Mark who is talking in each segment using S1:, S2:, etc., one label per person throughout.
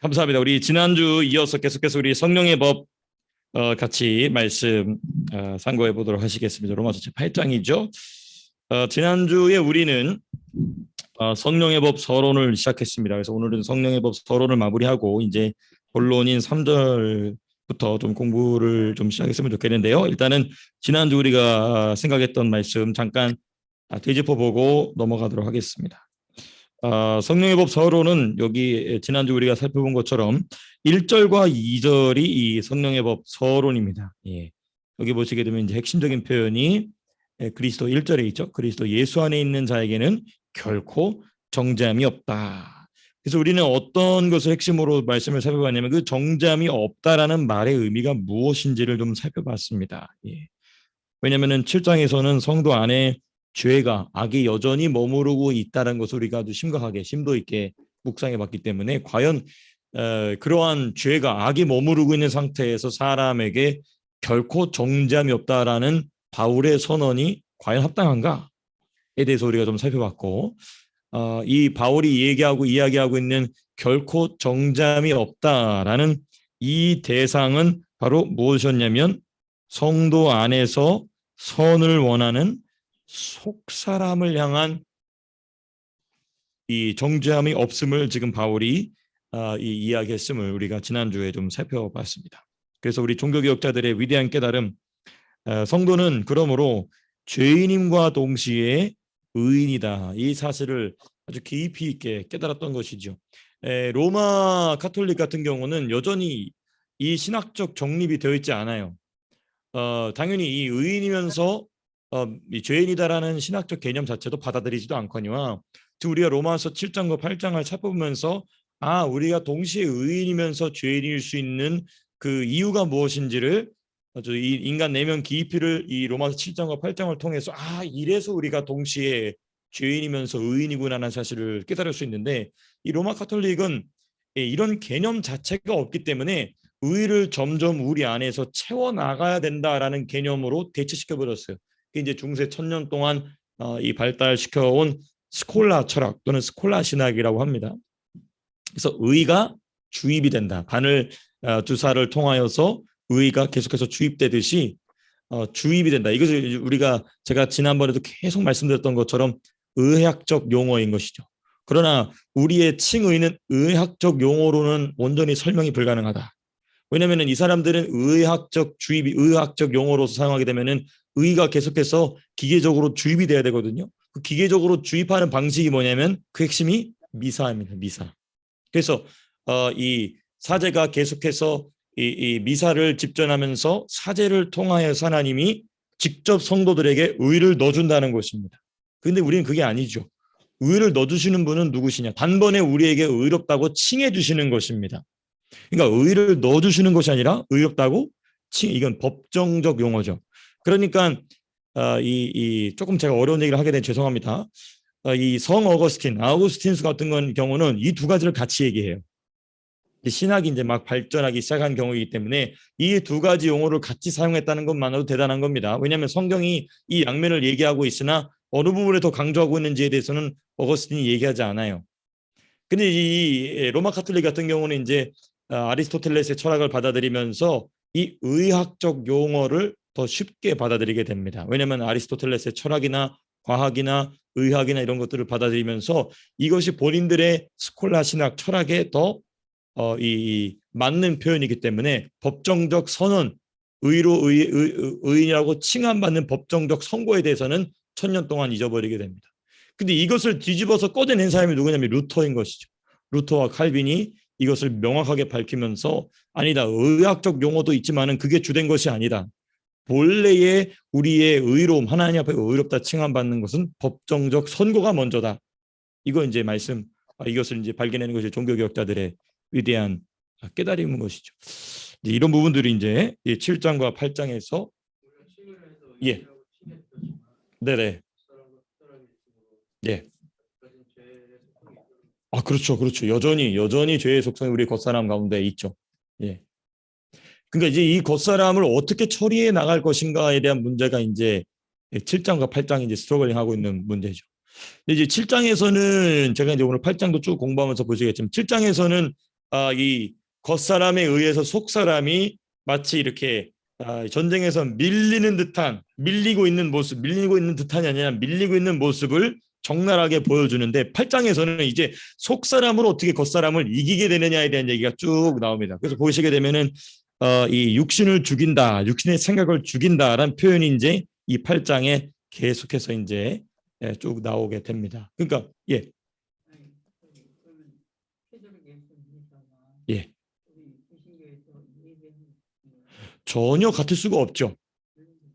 S1: 감사합니다. 우리 지난주 이어서 계속해서 우리 성령의 법 같이 말씀 상고해 보도록 하시겠습니다. 로마서 제 8장이죠. 지난주에 우리는 성령의 법 서론을 시작했습니다. 그래서 오늘은 성령의 법 서론을 마무리하고 이제 본론인 3절부터 좀 공부를 좀 시작했으면 좋겠는데요. 일단은 지난주 우리가 생각했던 말씀 잠깐 되짚어 보고 넘어가도록 하겠습니다. 성령의 법 서론은 여기 지난주 우리가 살펴본 것처럼 1절과 2절이 이 성령의 법 서론입니다. 예. 여기 보시게 되면 이제 핵심적인 표현이 그리스도 1절에 있죠. 그리스도 예수 안에 있는 자에게는 결코 정죄함이 없다. 그래서 우리는 어떤 것을 핵심으로 말씀을 살펴봤냐면 그 정죄함이 없다라는 말의 의미가 무엇인지를 좀 살펴봤습니다. 예. 왜냐하면 7장에서는 성도 안에 죄가 악이 여전히 머무르고 있다는 것을 우리가 아주 심각하게 심도 있게 묵상해 봤기 때문에 과연 그러한 죄가 악이 머무르고 있는 상태에서 사람에게 결코 정죄함이 없다라는 바울의 선언이 과연 합당한가에 대해서 우리가 좀 살펴봤고 이 바울이 얘기하고 이야기하고 있는 결코 정죄함이 없다라는 이 대상은 바로 무엇이었냐면 성도 안에서 선을 원하는 속사람을 향한 이 정죄함이 없음을 지금 바울이 이야기했음을 우리가 지난주에 좀 살펴봤습니다. 그래서 우리 종교개혁자들의 위대한 깨달음, 성도는 그러므로 죄인임과 동시에 의인이다. 이 사실을 아주 깊이 있게 깨달았던 것이죠. 로마 카톨릭 같은 경우는 여전히 이 신학적 정립이 되어 있지 않아요. 당연히 이 의인이면서 이 죄인이다라는 신학적 개념 자체도 받아들이지도 않거니와 우리가 로마서 7장과 8장을 살펴보면서 우리가 동시에 의인이면서 죄인일 수 있는 그 이유가 무엇인지를 아주 이 인간 내면 깊이를 이 로마서 7장과 8장을 통해서 이래서 우리가 동시에 죄인이면서 의인이구나라는 사실을 깨달을 수 있는데 이 로마 카톨릭은 이런 개념 자체가 없기 때문에 의를 점점 우리 안에서 채워나가야 된다라는 개념으로 대체시켜 버렸어요. 이제 중세 1000년 동안 이 발달시켜온 스콜라 철학 또는 스콜라 신학이라고 합니다. 그래서 의가 주입이 된다. 바늘 주사를 통하여서 의가 계속해서 주입되듯이 주입이 된다. 이것을 제가 지난번에도 계속 말씀드렸던 것처럼 의학적 용어인 것이죠. 그러나 우리의 칭의는 의학적 용어로는 온전히 설명이 불가능하다. 왜냐하면 이 사람들은 의학적 주입이 의학적 용어로서 사용하게 되면은 의가 계속해서 기계적으로 주입이 돼야 되거든요. 그 기계적으로 주입하는 방식이 뭐냐면 그 핵심이 미사입니다. 미사. 그래서 이 사제가 계속해서 이 미사를 집전하면서 사제를 통하여서 하나님이 직접 성도들에게 의를 넣어준다는 것입니다. 그런데 우리는 그게 아니죠. 의를 넣어주시는 분은 누구시냐? 단번에 우리에게 의롭다고 칭해 주시는 것입니다. 그러니까 의를 넣어주시는 것이 아니라 의롭다고 이건 법정적 용어죠. 그러니까 조금 제가 어려운 얘기를 하게 된 죄송합니다. 이 성 아우구스틴스 같은 경우는 이 두 가지를 같이 얘기해요. 신학이 이제 막 발전하기 시작한 경우이기 때문에 이 두 가지 용어를 같이 사용했다는 것만으로도 대단한 겁니다. 왜냐하면 성경이 이 양면을 얘기하고 있으나 어느 부분에 더 강조하고 있는지에 대해서는 어거스틴이 얘기하지 않아요. 근데 이 로마 카톨릭 같은 경우는 이제 아리스토텔레스의 철학을 받아들이면서 이 의학적 용어를 더 쉽게 받아들이게 됩니다. 왜냐하면 아리스토텔레스의 철학이나 과학이나 의학이나 이런 것들을 받아들이면서 이것이 본인들의 스콜라 신학 철학에 더 맞는 표현이기 때문에 법정적 선언, 의인이라고 칭함받는 법정적 선고에 대해서는 1000년 동안 잊어버리게 됩니다. 근데 이것을 뒤집어서 꺼내낸 사람이 누구냐면 루터인 것이죠. 루터와 칼빈이 이것을 명확하게 밝히면서 아니다. 의학적 용어도 있지만은 그게 주된 것이 아니다. 본래의 우리의 의로움, 하나님 앞에 의롭다 칭함받는 것은 법정적 선고가 먼저다. 이거 이제 이것을 이제 발견하는 것이 종교개혁자들의 위대한 깨달음인 것이죠. 이런 부분들이 이제 7장과 8장에서 네네. 예. 그렇죠. 여전히 죄의 속성이 우리 겉사람 가운데 있죠. 예. 그러니까 이제 이 겉사람을 어떻게 처리해 나갈 것인가에 대한 문제가 이제 7장과 8장이 이제 스트러글링 하고 있는 문제죠. 근데 이제 7장에서는 제가 이제 오늘 8장도 쭉 공부하면서 보시겠지만 7장에서는 이 겉사람에 의해서 속사람이 마치 이렇게 전쟁에서 밀리고 있는 모습, 밀리고 있는 듯한이 아니라 밀리고 있는 모습을 적나라하게 보여주는데 8장에서는 이제 속사람으로 어떻게 겉사람을 이기게 되느냐에 대한 얘기가 쭉 나옵니다. 그래서 보시게 되면은 이 육신을 죽인다, 육신의 생각을 죽인다라는 표현이 이제 이 8장에 계속해서 이제 쭉 나오게 됩니다. 그러니까 예. 예. 전혀 같을 수가 없죠.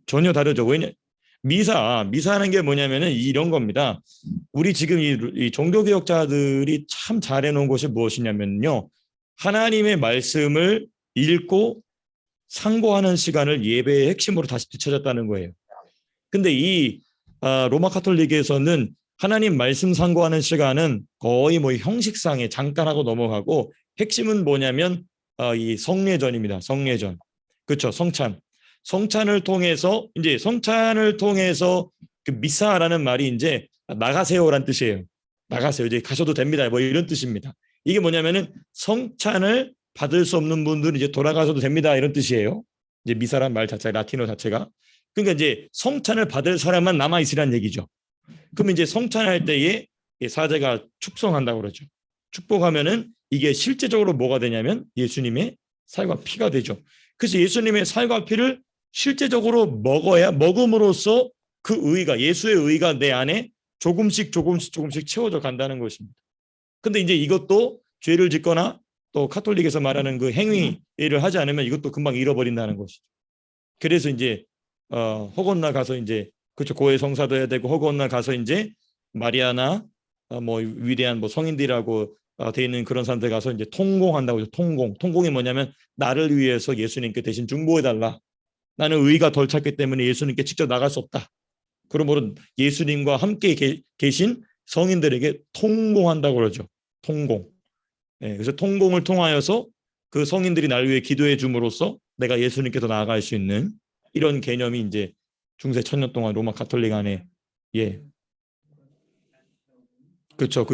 S1: 전혀 다르죠. 왜냐 미사하는 게 뭐냐면은 이런 겁니다. 우리 지금 이 종교개혁자들이 참 잘해놓은 것이 무엇이냐면요. 하나님의 말씀을 읽고 상고하는 시간을 예배의 핵심으로 다시 되찾았다는 거예요. 근데 이 로마 카톨릭에서는 하나님 말씀 상고하는 시간은 거의 뭐 형식상에 잠깐 하고 넘어가고 핵심은 뭐냐면 이 성례전입니다. 성례전. 그렇죠. 성찬을 통해서 그 미사라는 말이 이제 나가세요란 뜻이에요. 나가세요. 이제 가셔도 됩니다. 뭐 이런 뜻입니다. 이게 뭐냐면은 성찬을 받을 수 없는 분들은 이제 돌아가셔도 됩니다. 이런 뜻이에요. 이제 미사란 말 자체, 라틴어 자체가. 그러니까 이제 성찬을 받을 사람만 남아 있으란 얘기죠. 그러면 이제 성찬할 때에 사제가 축성한다고 그러죠. 축복하면은 이게 실제적으로 뭐가 되냐면 예수님의 살과 피가 되죠. 그래서 예수님의 살과 피를 실제적으로 먹음으로써 그 의가, 예수의 의가 내 안에 조금씩 채워져 간다는 것입니다. 근데 이제 이것도 죄를 짓거나 또 카톨릭에서 말하는 그 행위를 하지 않으면 이것도 금방 잃어버린다는 것이죠. 그래서 이제 허건날 가서 이제 그렇죠. 고해 성사도 해야 되고 허건날 가서 이제 마리아나 뭐 위대한 뭐 성인들이라고 돼 있는 그런 사람들 가서 이제 통공한다고 하죠. 통공이 뭐냐면 나를 위해서 예수님께 대신 중보해달라. 나는 의가 덜 찼기 때문에 예수님께 직접 나갈 수 없다. 그러므로 예수님과 함께 계신 성인들에게 통공한다고 그러죠. 통공. 네, 그래서 통공을 통하여서 그 성인들이 날 위해 기도해 줌으로써 내가 예수님께서 나아갈 수 있는 이런 개념이 이제 중세 1000년 동안 로마 가톨릭 안에 그렇죠.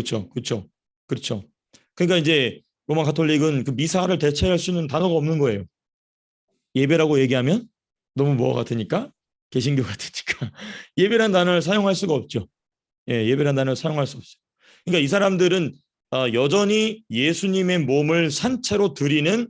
S1: 그러니까 이제 로마 가톨릭은 그 미사를 대체할 수 있는 단어가 없는 거예요. 예배라고 얘기하면 너무 뭐 같으니까 개신교 같으니까 예배란 단어를 사용할 수가 없죠. 예배란 단어를 사용할 수 없어요. 그러니까 이 사람들은 여전히 예수님의 몸을 산채로 드리는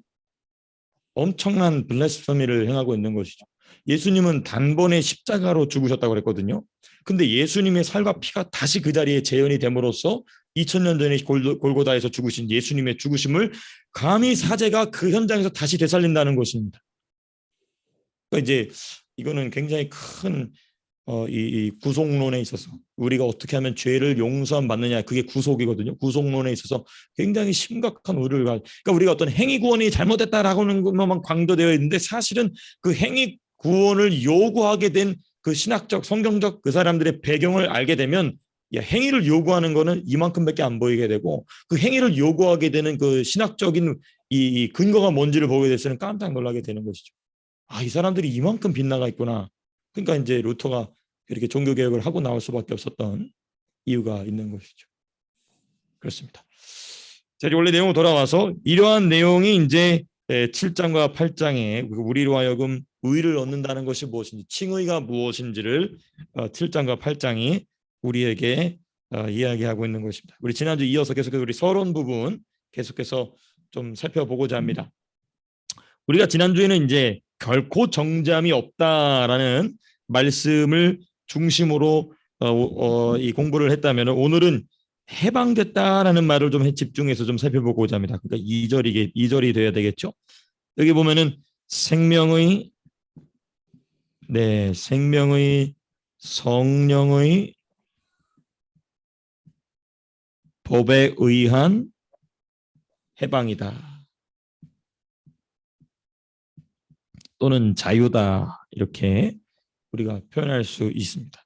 S1: 엄청난 블레스퍼미를 행하고 있는 것이죠. 예수님은 단번에 십자가로 죽으셨다고 그랬거든요. 근데 예수님의 살과 피가 다시 그 자리에 재현이 됨으로써 2000년 전에 골고다에서 죽으신 예수님의 죽으심을 감히 사제가 그 현장에서 다시 되살린다는 것입니다. 그러니까 이제 이거는 굉장히 큰 이 구속론에 있어서 우리가 어떻게 하면 죄를 용서함 받느냐 그게 구속이거든요. 구속론에 있어서 굉장히 심각한 오류를 그러니까 우리가 어떤 행위 구원이 잘못됐다라고는 것만 강조되어 있는데 사실은 그 행위 구원을 요구하게 된 그 신학적 성경적 그 사람들의 배경을 알게 되면 행위를 요구하는 거는 이만큼밖에 안 보이게 되고 그 행위를 요구하게 되는 그 신학적인 이 근거가 뭔지를 보게 됐을 때는 깜짝 놀라게 되는 것이죠. 이 사람들이 이만큼 빗나가 있구나. 그러니까 이제 루터가 이렇게 종교개혁을 하고 나올 수밖에 없었던 이유가 있는 것이죠. 그렇습니다. 자, 원래 내용으로 돌아와서 이러한 내용이 이제 7장과 8장에 우리로 하여금 의를 얻는다는 것이 무엇인지, 칭의가 무엇인지를 7장과 8장이 우리에게 이야기하고 있는 것입니다. 우리 지난주 이어서 계속해서 우리 서론 부분 계속해서 좀 살펴보고자 합니다. 우리가 지난주에는 이제 결코 정잠이 없다라는 말씀을 중심으로 이 공부를 했다면 오늘은 해방됐다라는 말을 좀 집중해서 좀 살펴보고자 합니다. 그러니까 2절이 돼야 되겠죠. 여기 보면은 생명의 성령의 법에 의한 해방이다. 또는 자유다. 이렇게 우리가 표현할 수 있습니다.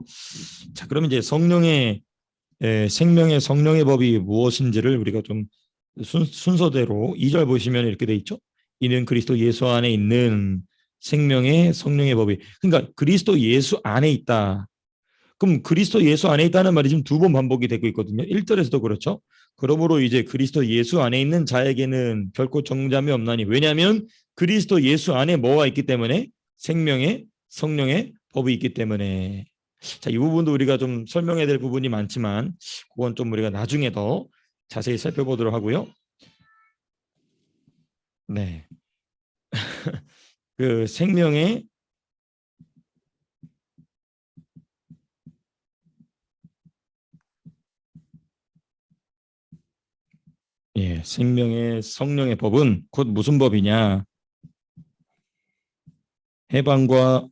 S1: 자, 그러면 이제 성령의 법이 무엇인지를 우리가 좀 순서대로 2절 보시면 이렇게 돼 있죠. 이는 그리스도 예수 안에 있는 생명의 성령의 법이. 그러니까 그리스도 예수 안에 있다. 그럼 그리스도 예수 안에 있다는 말이 지금 2번 반복이 되고 있거든요. 1절에서도 그렇죠. 그러므로 이제 그리스도 예수 안에 있는 자에게는 결코 정잠이 없나니. 왜냐하면 그리스도 예수 안에 뭐가 있기 때문에? 생명의 성령의 법이 있기 때문에. 자, 이 부분도 우리가 좀 설명해야 될 부분이 많지만 그건 좀 우리가 나중에 더 자세히 살펴보도록 하고요. 네. 그 생명의 생명의 성령의 법은 곧 무슨 법이냐? 해방과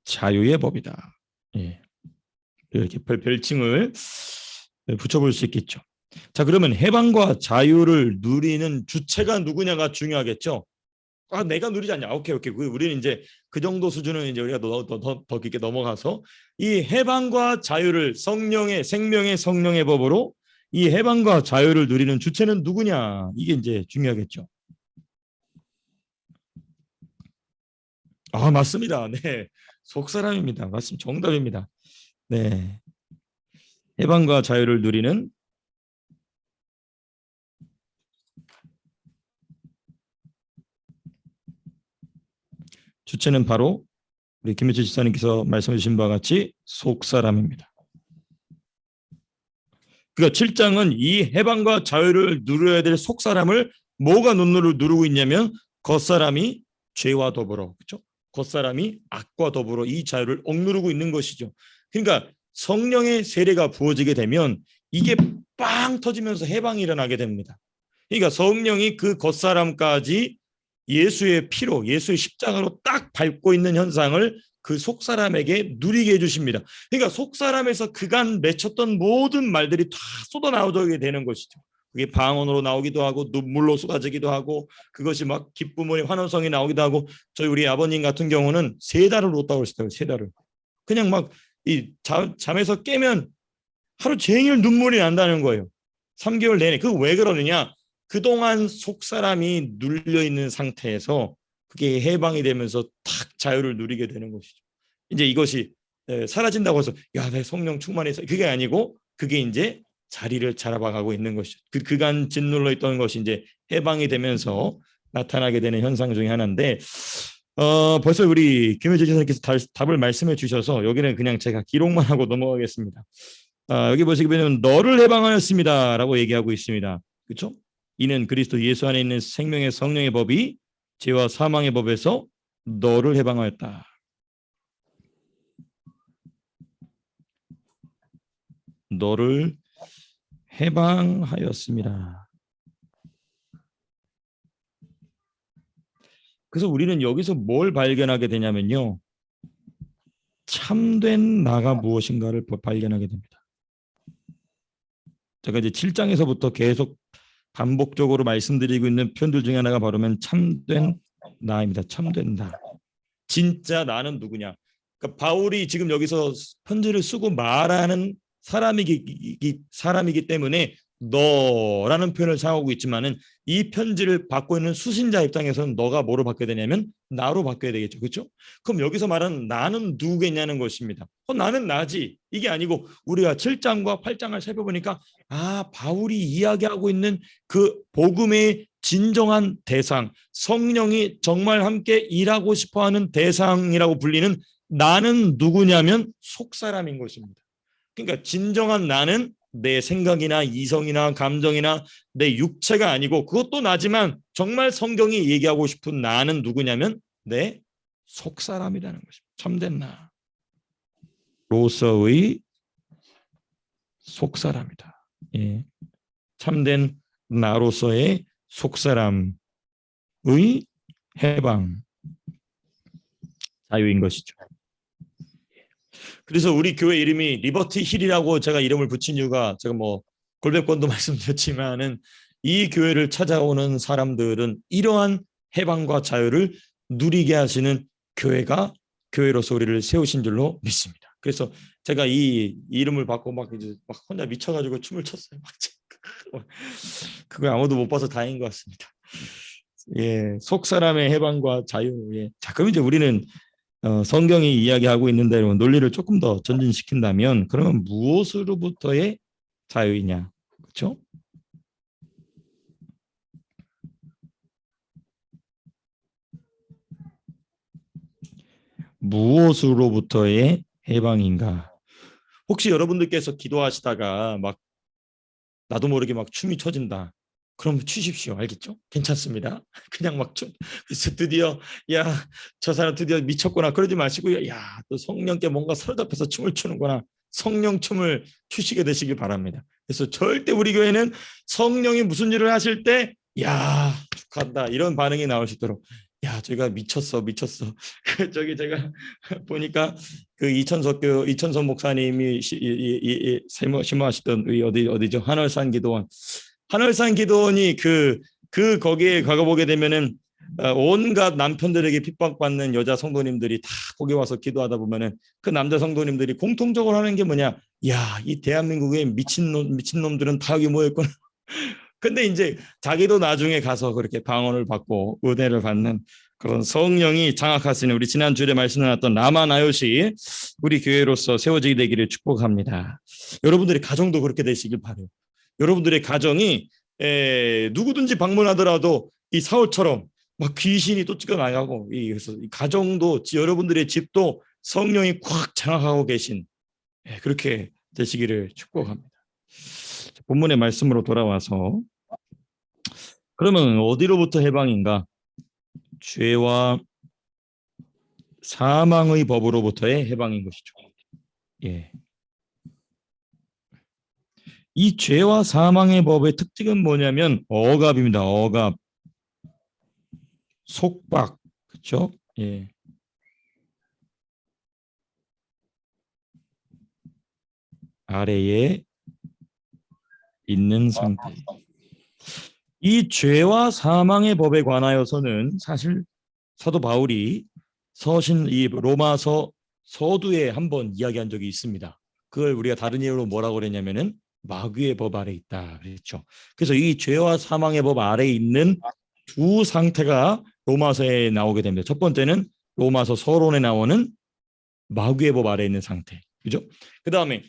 S1: 자유의 법이다. 예. 이렇게 별칭을 붙여볼 수 있겠죠. 자, 그러면 해방과 자유를 누리는 주체가 누구냐가 중요하겠죠. 아, 내가 누리지 않냐? 오케이. 우리는 이제 그 정도 수준은 이제 우리가 더 깊게 넘어가서 이 해방과 자유를 성령의 생명의 성령의 법으로 이 해방과 자유를 누리는 주체는 누구냐? 이게 이제 중요하겠죠. 아, 맞습니다. 네. 속사람입니다. 맞습니다. 정답입니다. 네. 해방과 자유를 누리는 주체는 바로 우리 김혜철 지사님께서 말씀해 주신 바와 같이 속사람입니다. 그러니까 7장은 이 해방과 자유를 누려야 될 속사람을 뭐가 눈으로 누르고 있냐면 겉사람이 죄와 더불어, 그렇죠? 겉사람이 악과 더불어 이 자유를 억누르고 있는 것이죠. 그러니까 성령의 세례가 부어지게 되면 이게 빵 터지면서 해방이 일어나게 됩니다. 그러니까 성령이 그 겉사람까지 예수의 피로 예수의 십자가로 딱 밟고 있는 현상을 그 속사람에게 누리게 해주십니다. 그러니까 속사람에서 그간 맺혔던 모든 말들이 다 쏟아나오게 되는 것이죠. 그게 방언으로 나오기도 하고 눈물로 쏟아지기도 하고 그것이 막 기쁨의 환호성이 나오기도 하고 저희 우리 아버님 같은 경우는 3달을 웃다고 하시더라고요. 3달을. 그냥 막 이 잠에서 깨면 하루 종일 눈물이 난다는 거예요. 3개월 내내. 그 왜 그러느냐? 그동안 속사람이 눌려있는 상태에서 그게 해방이 되면서 탁 자유를 누리게 되는 것이죠. 이제 이것이 사라진다고 해서 야, 내 성령 충만해서 그게 아니고 그게 이제 자리를 잡아가고 있는 것이죠. 그간 짓눌러 있던 것이 이제 해방이 되면서 나타나게 되는 현상 중에 하나인데 벌써 우리 김효재 지사님께서 답을 말씀해 주셔서 여기는 그냥 제가 기록만 하고 넘어가겠습니다. 여기 보시면 너를 해방하였습니다라고 얘기하고 있습니다. 그렇죠? 이는 그리스도 예수 안에 있는 생명의 성령의 법이 죄와 사망의 법에서 너를 해방하였다. 너를 해방하였습니다. 그래서 우리는 여기서 뭘 발견하게 되냐면요. 참된 나가 무엇인가를 발견하게 됩니다. 제가 이제 7장에서부터 계속 반복적으로 말씀드리고 있는 표현들 중에 하나가 바로면 참된 나입니다. 참된 나. 진짜 나는 누구냐? 그러니까 바울이 지금 여기서 편지를 쓰고 말하는 사람이기 때문에 너라는 표현을 사용하고 있지만은 이 편지를 받고 있는 수신자 입장에서는 너가 뭐로 바뀌어야 되냐면 나로 바뀌어야 되겠죠. 그렇죠? 그럼 여기서 말하는 나는 누구겠냐는 것입니다. 나는 나지. 이게 아니고 우리가 7장과 8장을 살펴보니까 바울이 이야기하고 있는 그 복음의 진정한 대상, 성령이 정말 함께 일하고 싶어하는 대상이라고 불리는 나는 누구냐면 속사람인 것입니다. 그러니까 진정한 나는 내 생각이나 이성이나 감정이나 내 육체가 아니고 그것도 나지만 정말 성경이 얘기하고 싶은 나는 누구냐면 내 속사람이라는 것입니다. 참된 나. 로서의 속사람이다. 예. 참된 나로서의 속사람의 해방, 자유인 것이죠. 그래서 우리 교회 이름이 리버티 힐이라고 제가 이름을 붙인 이유가 제가 뭐 골백번도 말씀드렸지만은 이 교회를 찾아오는 사람들은 이러한 해방과 자유를 누리게 하시는 교회로서 우리를 세우신 줄로 믿습니다. 그래서 제가 이 이름을 받고 막 혼자 미쳐가지고 춤을 췄어요. 그걸 아무도 못 봐서 다행인 것 같습니다. 예, 속 사람의 해방과 자유. 예. 자, 그럼 이제 우리는 성경이 이야기하고 있는 대로 논리를 조금 더 전진시킨다면 그러면 무엇으로부터의 자유이냐? 그렇죠? 무엇으로부터의 해방인가? 혹시 여러분들께서 기도하시다가 막 나도 모르게 막 춤이 쳐진다. 그럼 추십시오. 알겠죠? 괜찮습니다. 그냥 막 춤. 그래서 드디어 야, 저 사람 드디어 미쳤구나. 그러지 마시고요. 야, 또 성령께 뭔가 서답해서 춤을 추는구나. 성령 춤을 추시게 되시길 바랍니다. 그래서 절대 우리 교회는 성령이 무슨 일을 하실 때 야, 축하한다. 이런 반응이 나올 수 있도록 야, 저희가 미쳤어, 미쳤어. 저기 제가 보니까 그 이천석 목사님이 심호하시던 어디죠? 한월산 기도원. 한월산 기도원이 그 거기에 가가 보게 되면은 온갖 남편들에게 핍박받는 여자 성도님들이 다 거기 와서 기도하다 보면은 그 남자 성도님들이 공통적으로 하는 게 뭐냐? 야, 이 대한민국의 미친놈들은 다 여기 모였구나. 근데 이제 자기도 나중에 가서 그렇게 방언을 받고 은혜를 받는 그런 성령이 장악하시는 우리 지난 주에 말씀 나눴던 라마나요시 우리 교회로서 세워지게 되기를 축복합니다. 여러분들의 가정도 그렇게 되시길 바래요. 여러분들의 가정이 누구든지 방문하더라도 이 사울처럼 막 귀신이 또 쫓겨 나가고 그래서 이 가정도 여러분들의 집도 성령이 꽉 장악하고 계신 그렇게 되시기를 축복합니다. 본문의 말씀으로 돌아와서 그러면 어디로부터 해방인가? 죄와 사망의 법으로부터의 해방인 것이죠. 예. 이 죄와 사망의 법의 특징은 뭐냐면 억압입니다. 억압, 속박, 그렇죠? 예. 아래에 있는 상태. 이 죄와 사망의 법에 관하여서는 사실 사도 바울이 이 로마서 서두에 한번 이야기한 적이 있습니다. 그걸 우리가 다른 이유로 뭐라고 그랬냐면은 마귀의 법 아래 있다 그랬죠. 그래서 이 죄와 사망의 법 아래 있는 두 상태가 로마서에 나오게 됩니다. 첫 번째는 로마서 서론에 나오는 마귀의 법 아래 있는 상태. 그죠? 그다음에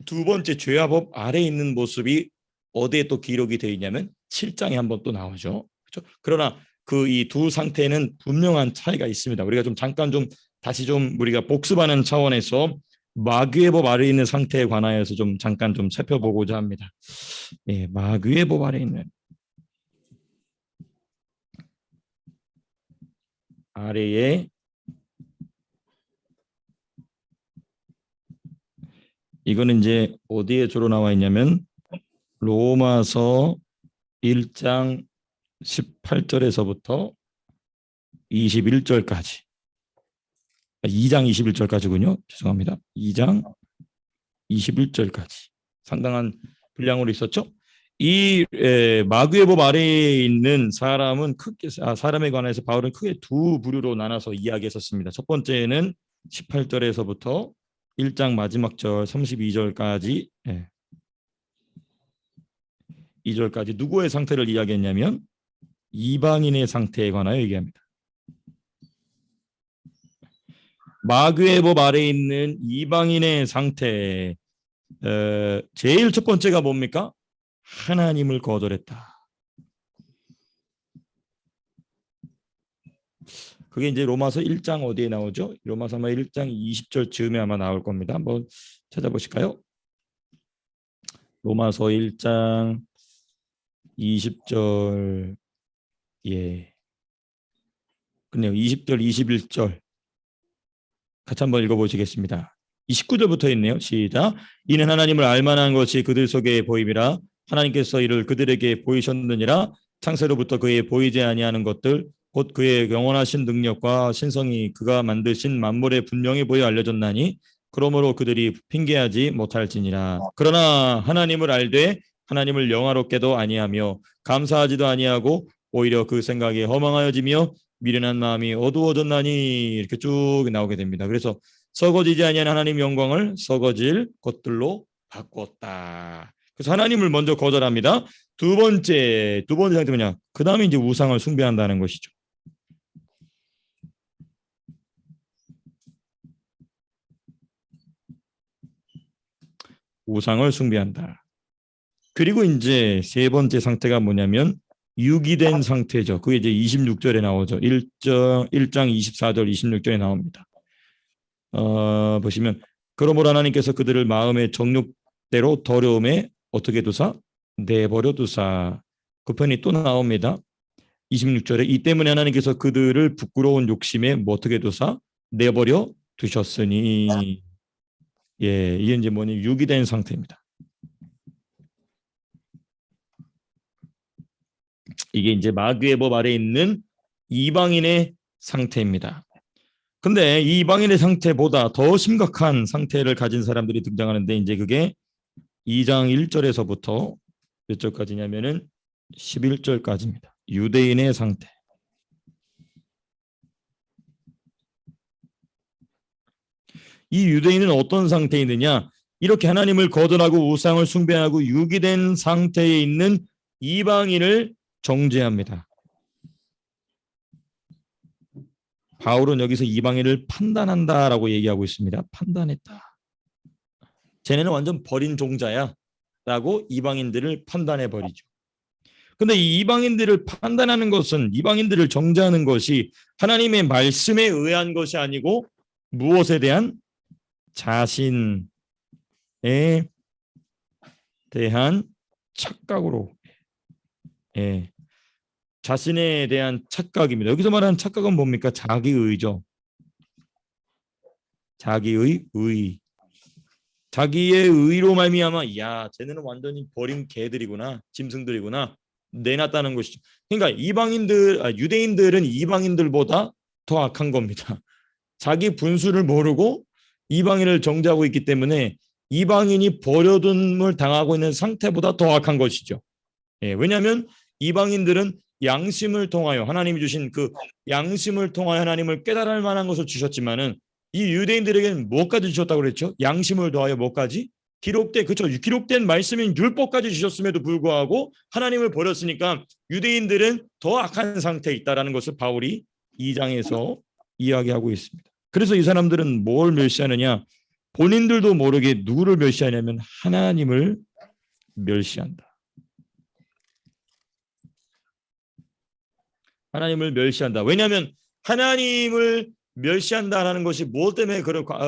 S1: 두 번째 죄와 법 아래 있는 모습이 어디에 또 기록이 되어 있냐면 7장에 한번 또 나오죠. 그렇죠? 그러나 그 이 두 상태는 분명한 차이가 있습니다. 우리가 좀 잠깐 좀 다시 좀 우리가 복습하는 차원에서 마귀의 법 아래 있는 상태에 관하여서 좀 잠깐 좀 살펴보고자 합니다. 예, 마귀의 법 아래 있는 아래에 이거는 이제 어디에 주로 나와 있냐면 로마서 1장 18절에서부터 21절까지 2장 21절까지군요. 죄송합니다. 2장 21절까지 상당한 분량으로 있었죠. 이 마귀의 법 아래에 있는 사람은 사람에 관해서 바울은 크게 두 부류로 나눠서 이야기했었습니다. 첫 번째는 18절에서부터 1장 마지막 절 32절까지 2절까지 누구의 상태를 이야기했냐면 이방인의 상태에 관하여 얘기합니다. 마귀의 법 아래에 있는 이방인의 상태 제일 첫 번째가 뭡니까? 하나님을 거절했다. 그게 이제 로마서 1장 어디에 나오죠? 로마서 아마 1장 20절 즈음에 아마 나올 겁니다. 한번 찾아보실까요? 로마서 1장 20절 예. 그네요. 20절 21절 같이 한번 읽어보시겠습니다. 29절부터 있네요. 시작. 이는 하나님을 알만한 것이 그들 속에 보임이라 하나님께서 이를 그들에게 보이셨느니라 창세로부터 그에 보이지 아니하는 것들 곧 그의 영원하신 능력과 신성이 그가 만드신 만물에 분명히 보여 알려졌나니 그러므로 그들이 핑계하지 못할지니라. 그러나 하나님을 알되 하나님을 영화롭게도 아니하며 감사하지도 아니하고 오히려 그 생각에 허망하여지며 미련한 마음이 어두워졌나니 이렇게 쭉 나오게 됩니다. 그래서 썩어지지 아니한 하나님 영광을 썩어질 것들로 바꿨다. 그래서 하나님을 먼저 거절합니다. 두 번째 상태 뭐냐? 그 다음에 이제 우상을 숭배한다는 것이죠. 우상을 숭배한다. 그리고 이제 세 번째 상태가 뭐냐면 유기된 상태죠. 그게 이제 26절에 나오죠. 1장 24절 26절에 나옵니다. 보시면 그러므로 하나님께서 그들을 마음의 정욕대로 더러움에 어떻게 두사? 내버려 두사. 그 편이 또 나옵니다. 26절에 이 때문에 하나님께서 그들을 부끄러운 욕심에 뭐 어떻게 두사? 내버려 두셨으니. 예, 이게 이제 뭐냐 유기된 상태입니다. 이게 이제 마귀의 법 아래 있는 이방인의 상태입니다. 근데 이 이방인의 상태보다 더 심각한 상태를 가진 사람들이 등장하는데 이제 그게 2장 1절에서부터 몇 절까지냐면은 11절까지입니다. 유대인의 상태. 이 유대인은 어떤 상태에 있느냐? 이렇게 하나님을 거절하고 우상을 숭배하고 유기된 상태에 있는 이방인을 정죄합니다. 바울은 여기서 이방인을 판단한다라고 얘기하고 있습니다. 판단했다. 쟤네는 완전 버린 종자야 라고 이방인들을 판단해 버리죠. 근데 이 이방인들을 판단하는 것은 이방인들을 정죄하는 것이 하나님의 말씀에 의한 것이 아니고 무엇에 대한 자신에 대한 착각으로 자신에 대한 착각입니다. 여기서 말하는 착각은 뭡니까? 자기의죠. 자기의 의. 자기의 의로 말미암아 야 쟤네는 완전히 버린 개들이구나. 짐승들이구나. 내놨다는 것이죠. 그러니까 유대인들은 이방인들보다 더 악한 겁니다. 자기 분수를 모르고 이방인을 정죄하고 있기 때문에 이방인이 버려둠을 당하고 있는 상태보다 더 악한 것이죠. 왜냐하면 이방인들은 양심을 통하여 하나님이 주신 그 양심을 통하여 하나님을 깨달을 만한 것을 주셨지만은 이 유대인들에게는 뭐까지 주셨다고 그랬죠? 양심을 더하여 뭐까지? 기록된 말씀인 율법까지 주셨음에도 불구하고 하나님을 버렸으니까 유대인들은 더 악한 상태에 있다라는 것을 바울이 2장에서 이야기하고 있습니다. 그래서 이 사람들은 뭘 멸시하느냐? 본인들도 모르게 누구를 멸시하냐면 하나님을 멸시한다. 하나님을 멸시한다. 왜냐하면 하나님을 멸시한다라는 것이 무엇 때문에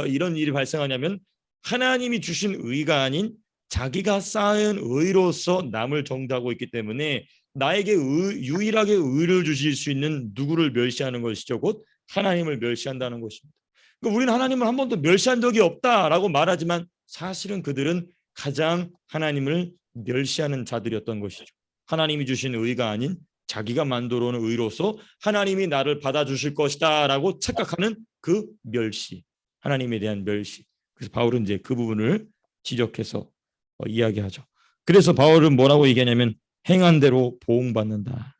S1: 이런 일이 발생하냐면 하나님이 주신 의가 아닌 자기가 쌓은 의로서 남을 정죄하고 있기 때문에 나에게 유일하게 의를 주실 수 있는 누구를 멸시하는 것이죠. 곧 하나님을 멸시한다는 것입니다. 그러니까 우리는 하나님을 한 번도 멸시한 적이 없다라고 말하지만 사실은 그들은 가장 하나님을 멸시하는 자들이었던 것이죠. 하나님이 주신 의가 아닌 자기가 만들어 온 의로서 하나님이 나를 받아주실 것이다 라고 착각하는 그 멸시, 하나님에 대한 멸시. 그래서 바울은 이제 그 부분을 지적해서 이야기하죠. 그래서 바울은 뭐라고 얘기하냐면 행한 대로 보응받는다.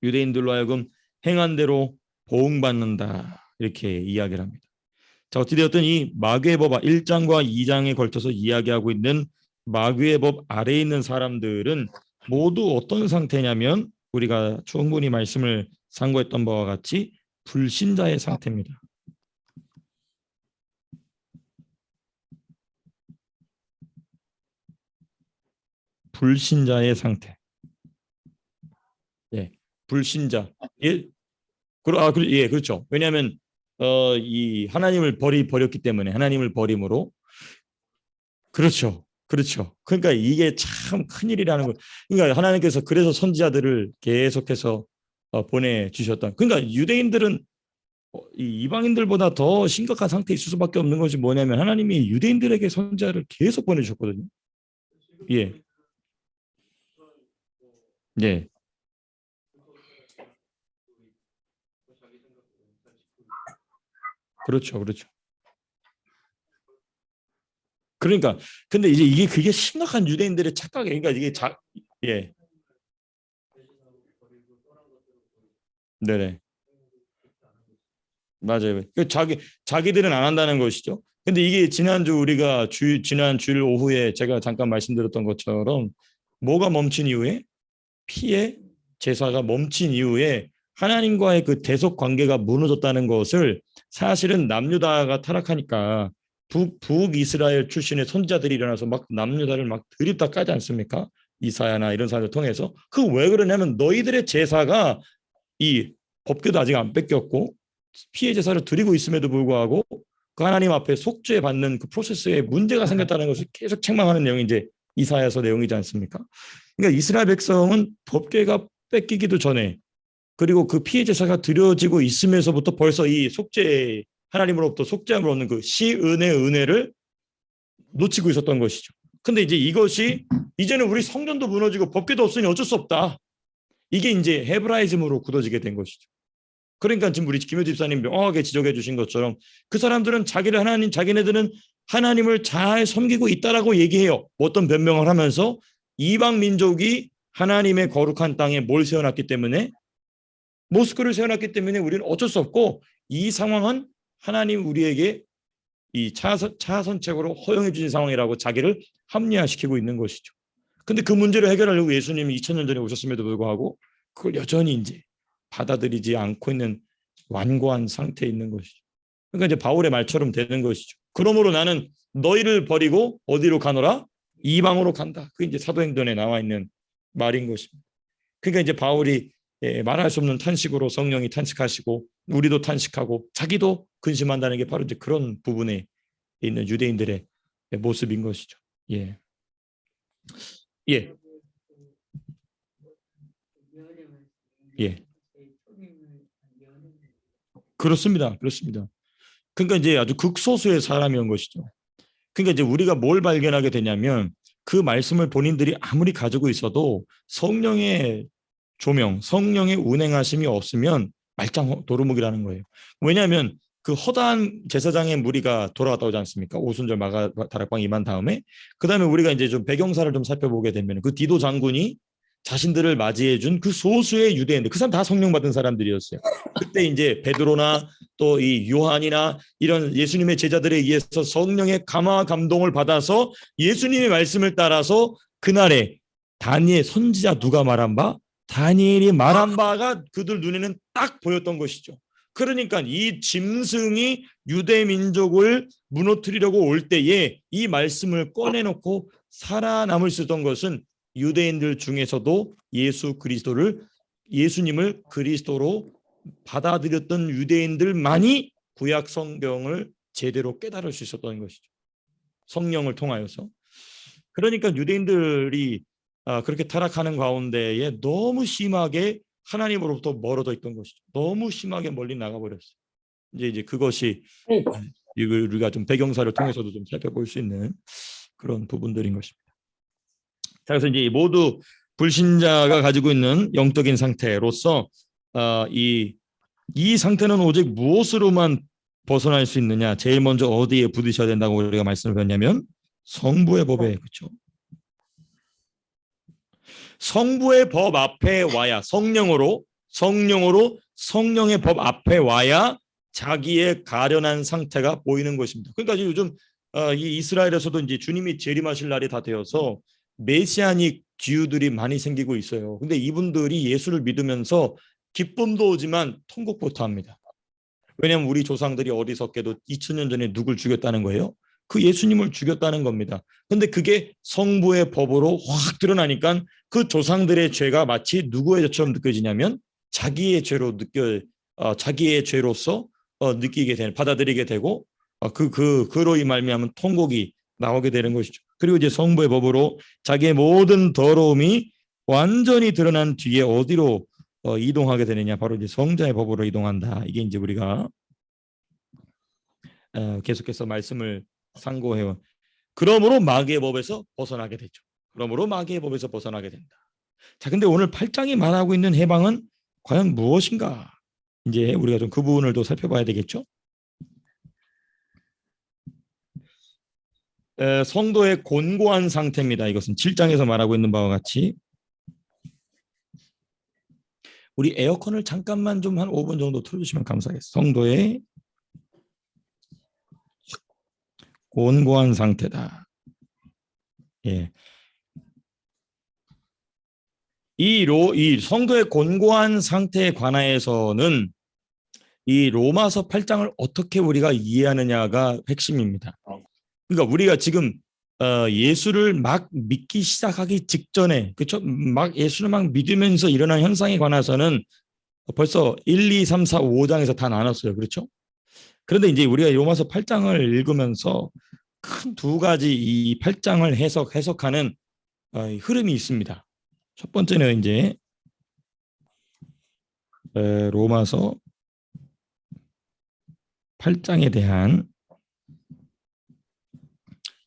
S1: 유대인들로 하여금 행한 대로 보응받는다 이렇게 이야기를 합니다. 자, 어찌되었든 이 마귀의 법 1장과 2장에 걸쳐서 이야기하고 있는 마귀의 법 아래에 있는 사람들은 모두 어떤 상태냐면 우리가 충분히 말씀을 상고했던 바와 같이 불신자의 상태입니다. 불신자의 상태. 예, 불신자. 예, 그렇죠. 왜냐하면 이 하나님을 버렸기 때문에 하나님을 버림으로 그렇죠. 그러니까 이게 참 큰일이라는 거. 그러니까 하나님께서 그래서 선지자들을 계속해서 보내주셨다. 그러니까 유대인들은 이 이방인들보다 더 심각한 상태에 있을 수밖에 없는 것이 뭐냐면 하나님이 유대인들에게 선지자를 계속 보내주셨거든요. 예, 예, 그렇죠. 그러니까 근데 이제 그게 심각한 유대인들의 착각이에요. 그러니까 예, 네네. 맞아요. 자기들은 안 한다는 것이죠. 근데 이게 지난주 우리가 지난 주일 오후에 제가 잠깐 말씀드렸던 것처럼 뭐가 멈춘 이후에 피의 제사가 멈춘 이후에 하나님과의 그 대속 관계가 무너졌다는 것을 사실은 남유다가 타락하니까 북이스라엘 출신의 선지자들이 일어나서 막 남유다를 막 드립다 까지 않습니까? 이사야나 이런 사람을 통해서. 그 왜 그러냐면 너희들의 제사가 이 법궤도 아직 안 뺏겼고 피해 제사를 드리고 있음에도 불구하고 그 하나님 앞에 속죄 받는 그 프로세스에 문제가 생겼다는 것을 계속 책망하는 내용이 이제 이사야서 내용이지 않습니까? 그러니까 이스라엘 백성은 법궤가 뺏기기도 전에 그리고 그 피해 제사가 드려지고 있으면서부터 벌써 이 속죄 하나님으로부터 속죄함을 얻는 그 시은의 은혜를 놓치고 있었던 것이죠. 근데 이제 이것이 이제는 우리 성전도 무너지고 법궤도 없으니 어쩔 수 없다. 이게 이제 헤브라이즘으로 굳어지게 된 것이죠. 그러니까 지금 우리 김효 집사님 명확하게 지적해 주신 것처럼 그 사람들은 자기네들은 하나님을 잘 섬기고 있다라고 얘기해요. 어떤 변명을 하면서 이방 민족이 하나님의 거룩한 땅에 뭘 세워놨기 때문에 모스크를 세워놨기 때문에 우리는 어쩔 수 없고 이 상황은 하나님 우리에게 이 차선책으로 허용해 주신 상황이라고 자기를 합리화시키고 있는 것이죠. 근데 그 문제를 해결하려고 예수님이 2000년 전에 오셨음에도 불구하고 그걸 여전히 이제 받아들이지 않고 있는 완고한 상태에 있는 것이죠. 그러니까 이제 바울의 말처럼 되는 것이죠. 그러므로 나는 너희를 버리고 어디로 가노라? 이방으로 간다. 그게 이제 사도행전에 나와 있는 말인 것입니다. 그러니까 이제 바울이 말할 수 없는 탄식으로 성령이 탄식하시고 우리도 탄식하고 자기도 근심한다는 게 바로 이제 그런 부분에 있는 유대인들의 모습인 것이죠. 예. 예. 예. 그렇습니다. 그렇습니다. 그러니까 이제 아주 극소수의 사람이온 것이죠. 그러니까 이제 우리가 뭘 발견하게 되냐면 그 말씀을 본인들이 아무리 가지고 있어도 성령의 조명, 성령의 운행하심이 없으면 말짱 도루묵이라는 거예요. 왜냐하면 그 허다한 제사장의 무리가 돌아왔다 오지 않습니까? 오순절 마가 다락방 임한 다음에 그다음에 우리가 이제 좀 배경사를 좀 살펴보게 되면 그 디도 장군이 자신들을 맞이해 준 그 소수의 유대인들 그 사람 다 성령 받은 사람들이었어요. 그때 이제 베드로나 또 이 요한이나 이런 예수님의 제자들에 의해서 성령의 감화 감동을 받아서 예수님의 말씀을 따라서 그날에 다니엘 선지자 누가 말한 바 다니엘이 말한 바가 그들 눈에는 딱 보였던 것이죠. 그러니까 이 짐승이 유대 민족을 무너뜨리려고 올 때에 이 말씀을 꺼내놓고 살아남을 수 있던 것은 유대인들 중에서도 예수님을 그리스도로 받아들였던 유대인들만이 구약 성경을 제대로 깨달을 수 있었던 것이죠. 성령을 통하여서. 그러니까 유대인들이 그렇게 타락하는 가운데에 너무 심하게 하나님으로부터 멀어져 있던 것이죠. 너무 심하게 멀리 나가버렸어요. 이제 그것이 우리가 좀 배경사를 통해서도 좀 살펴볼 수 있는 그런 부분들인 것입니다. 자, 그래서 이제 모두 불신자가 가지고 있는 영적인 상태로서 이 상태는 오직 무엇으로만 벗어날 수 있느냐? 제일 먼저 어디에 부딪혀야 된다고 우리가 말씀을 드렸냐면 성부의 법에 그렇죠. 성부의 법 앞에 와야 성령으로 성령의 법 앞에 와야 자기의 가련한 상태가 보이는 것입니다. 그러니까 요즘 이 이스라엘에서도 이제 주님이 재림하실 날이 다 되어서 메시아닉 기우들이 많이 생기고 있어요. 근데 이분들이 예수를 믿으면서 기쁨도 오지만 통곡부터 합니다. 왜냐하면 우리 조상들이 어리석게도 2000년 전에 누굴 죽였다는 거예요? 그 예수님을 죽였다는 겁니다. 근데 그게 성부의 법으로 확 드러나니까 그 조상들의 죄가 마치 누구의 죄처럼 느껴지냐면 자기의 자기의 죄로서 느끼게 되는, 받아들이게 되고 그로 말미암은 통곡이 나오게 되는 것이죠. 그리고 이제 성부의 법으로 자기의 모든 더러움이 완전히 드러난 뒤에 어디로 이동하게 되느냐? 바로 이제 성자의 법으로 이동한다. 이게 이제 우리가 계속해서 말씀을 상고해요. 그러므로 마귀의 법에서 벗어나게 되죠. 그러므로 마귀의 법에서 벗어나게 된다. 자, 근데 오늘 8장이 말하고 있는 해방은 과연 무엇인가? 이제 우리가 좀 그 부분을 또 살펴봐야 되겠죠. 성도의 곤고한 상태입니다. 이것은 7장에서 말하고 있는 바와 같이 우리 에어컨을 잠깐만 좀 한 5분 정도 틀어주시면 감사하겠습니다. 성도의 곤고한 상태다. 예. 이 성도의 곤고한 상태에 관하여서는 이 로마서 8장을 어떻게 우리가 이해하느냐가 핵심입니다. 그러니까 우리가 지금 예수를 막 믿기 시작하기 직전에, 그렇죠? 막 예수를 막 믿으면서 일어난 현상에 관해서는 벌써 1, 2, 3, 4, 5장에서 다 나눴어요. 그렇죠? 그런데 이제 우리가 로마서 8장을 읽으면서 큰 두 가지 이 8장을 해석하는 흐름이 있습니다. 첫 번째는 이제 로마서 8장에 대한,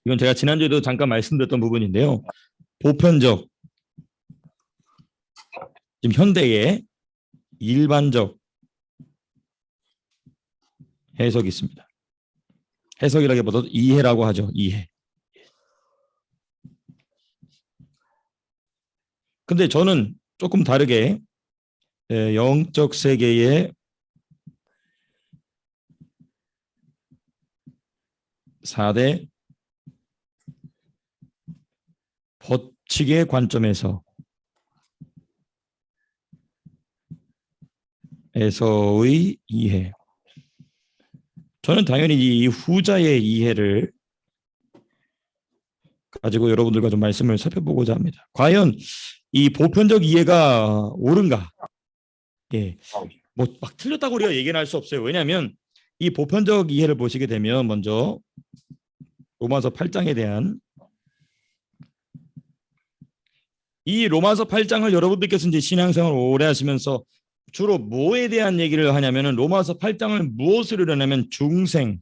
S1: 이건 제가 지난주에도 잠깐 말씀드렸던 부분인데요. 보편적, 지금 현대의 일반적 해석이 있습니다. 해석이라기보다도 이해라고 하죠. 이해. 근데 저는 조금 다르게 영적 세계의 4대 법칙의 관점에서의 이해. 저는 당연히 이 후자의 이해를 가지고 여러분들과 좀 말씀을 살펴보고자 합니다. 과연 이 보편적 이해가 옳은가? 예, 뭐 막 틀렸다고 우리가 얘기는 할 수 없어요. 왜냐하면 이 보편적 이해를 보시게 되면 먼저 로마서 8장에 대한, 이 로마서 8장을 여러분들께서 이제 신앙생활 오래 하시면서 주로 뭐에 대한 얘기를 하냐면은 로마서 8장을 무엇으로 이루냐면 중생,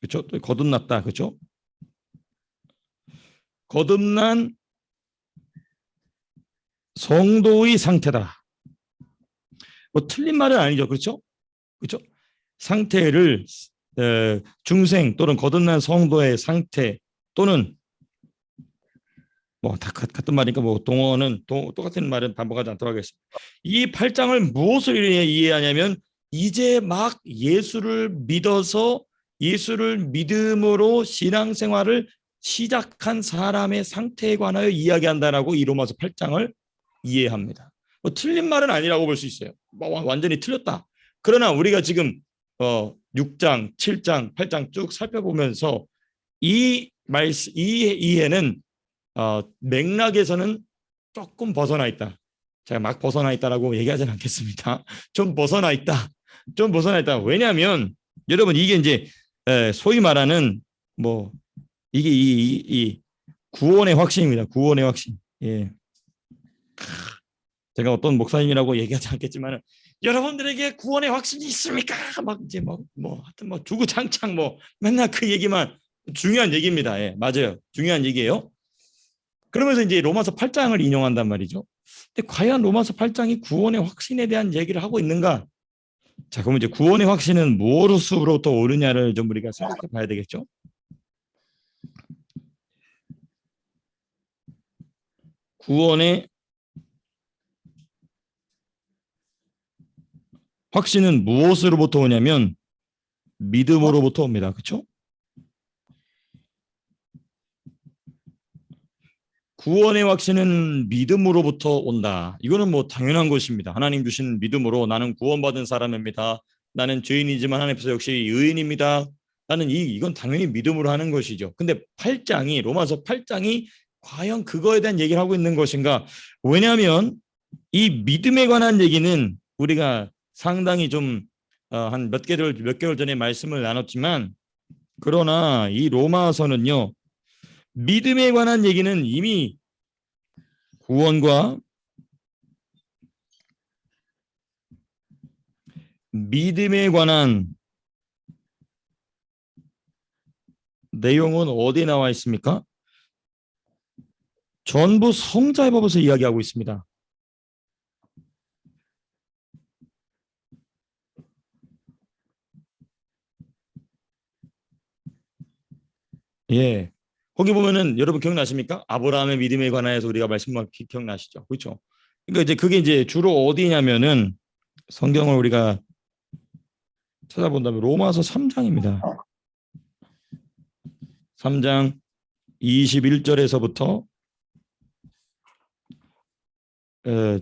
S1: 그렇죠? 또 거듭났다, 그렇죠? 거듭난 성도의 상태다. 뭐 틀린 말은 아니죠, 그렇죠? 그렇죠? 상태를 중생 또는 거듭난 성도의 상태 또는 뭐 다 같은 말이니까 뭐 동어는 똑같은 말은 반복하지 않도록 하겠습니다. 이 8장을 무엇을 이해하냐면 이제 막 예수를 믿어서 예수를 믿음으로 신앙생활을 시작한 사람의 상태에 관하여 이야기한다라고 이 로마서 8장을 이해합니다. 뭐 틀린 말은 아니라고 볼 수 있어요. 뭐 완전히 틀렸다. 그러나 우리가 지금 6장, 7장, 8장 쭉 살펴보면서 이 이해는 맥락에서는 조금 벗어나 있다. 제가 막 벗어나 있다라고 얘기하지는 않겠습니다. 좀 벗어나 있다. 좀 벗어나 있다. 왜냐하면 여러분 이게 이제 소위 말하는 뭐 이게 이 구원의 확신입니다. 구원의 확신. 예. 제가 어떤 목사님이라고 얘기하지 않겠지만 여러분들에게 구원의 확신이 있습니까? 막 이제 뭐 하여튼 뭐 주구장창 뭐 맨날 그 얘기만, 중요한 얘기입니다. 예, 맞아요. 중요한 얘기예요. 그러면서 이제 로마서 8장을 인용한단 말이죠. 근데 과연 로마서 8장이 구원의 확신에 대한 얘기를 하고 있는가? 자, 그럼 이제 구원의 확신은 무엇으로부터 오느냐를 좀 우리가 생각해 봐야 되겠죠. 구원의 확신은 무엇으로부터 오냐면 믿음으로부터 옵니다. 그렇죠? 구원의 확신은 믿음으로부터 온다. 이거는 뭐 당연한 것입니다. 하나님 주신 믿음으로 나는 구원받은 사람입니다. 나는 죄인이지만 하나님 앞에서 역시 의인입니다. 나는 이건 당연히 믿음으로 하는 것이죠. 근데 8장이 로마서 8장이 과연 그거에 대한 얘기를 하고 있는 것인가? 왜냐하면 이 믿음에 관한 얘기는 우리가 상당히 좀 한 몇 개월 전에 말씀을 나눴지만, 그러나 이 로마서는요. 믿음에 관한 얘기는 이미 구원과 믿음에 관한 내용은 어디에 나와 있습니까? 전부 성자의 법에서 이야기하고 있습니다. 예. 거기 보면은 여러분 기억나십니까? 아브라함의 믿음에 관하여서 우리가 말씀만 기억나시죠? 그렇죠? 그러니까 이제 그게 이제 주로 어디냐면은 성경을 우리가 찾아본다면 로마서 3장입니다. 3장 21절에서부터 어,